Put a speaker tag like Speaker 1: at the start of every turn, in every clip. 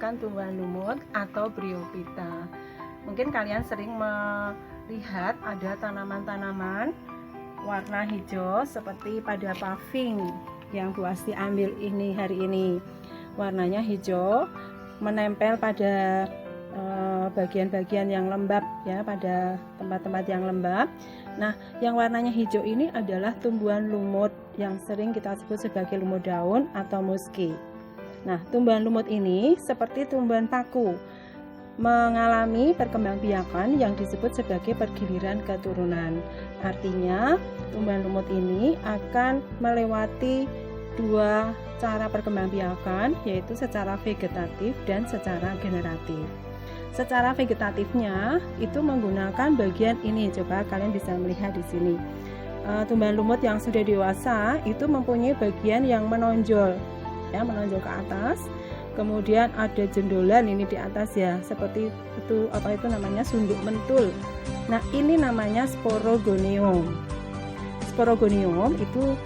Speaker 1: menghasilkan tumbuhan lumut atau bryophyta. Mungkin kalian sering melihat ada tanaman-tanaman warna hijau seperti pada paving yang Bu Asti ambil ini hari ini. Warnanya hijau, menempel pada bagian-bagian yang lembab ya, pada tempat-tempat yang lembab. Nah, yang warnanya hijau ini adalah tumbuhan lumut yang sering kita sebut sebagai lumut daun atau musky. Nah, tumbuhan lumut ini seperti tumbuhan paku, mengalami perkembangbiakan yang disebut sebagai pergiliran keturunan. Artinya, tumbuhan lumut ini akan melewati dua cara perkembangbiakan, yaitu secara vegetatif dan secara generatif. Secara vegetatifnya itu menggunakan bagian ini. Coba kalian bisa melihat di sini. Tumbuhan lumut yang sudah dewasa itu mempunyai bagian yang menonjol, ya, menonjol ke atas. Kemudian ada jendolan ini di atas ya, seperti itu, apa itu namanya, sunduk mentul. Nah, ini namanya sporogonium. Sporogonium itu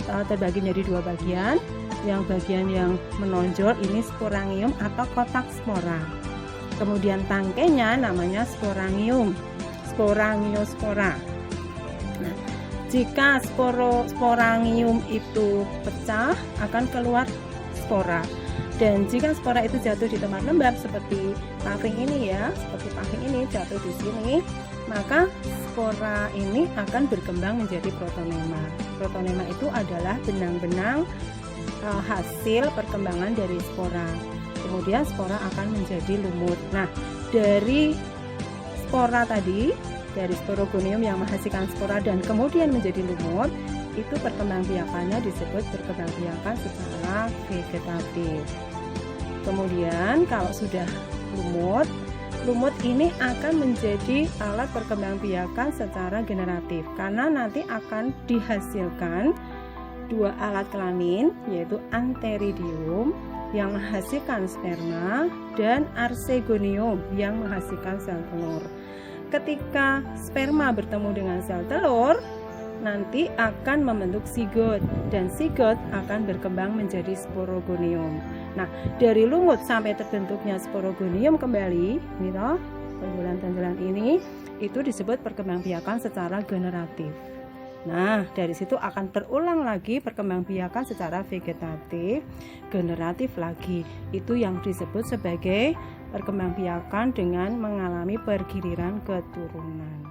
Speaker 1: terbagi menjadi dua bagian. Yang bagian yang menonjol ini sporangium atau kotak spora. Kemudian tangkainya namanya sporangium, sporangiospora. Nah, jika sporangium itu pecah akan keluar spora. Dan jika spora itu jatuh di tempat lembab seperti paving ini ya, seperti paving ini jatuh di sini, maka spora ini akan berkembang menjadi protonema. Protonema itu adalah benang-benang hasil perkembangan dari spora. Kemudian spora akan menjadi lumut. Nah, dari spora tadi, dari sporogonium yang menghasilkan spora dan kemudian menjadi lumut, itu perkembangbiakannya disebut perkembangbiakan secara vegetatif. Kemudian kalau sudah lumut ini akan menjadi alat perkembangbiakan secara generatif, karena nanti akan dihasilkan dua alat kelamin, yaitu antheridium yang menghasilkan sperma dan archegonium yang menghasilkan sel telur. Ketika sperma bertemu dengan sel telur, nanti akan membentuk zigot dan zigot akan berkembang menjadi sporogonium. Nah, dari lumut sampai terbentuknya sporogonium kembali, ini toh, tonjolan-tonjolan ini itu disebut perkembangbiakan secara generatif. Nah, dari situ akan terulang lagi perkembangbiakan secara vegetatif, generatif lagi. Itu yang disebut sebagai perkembangbiakan dengan mengalami pergiliran keturunan.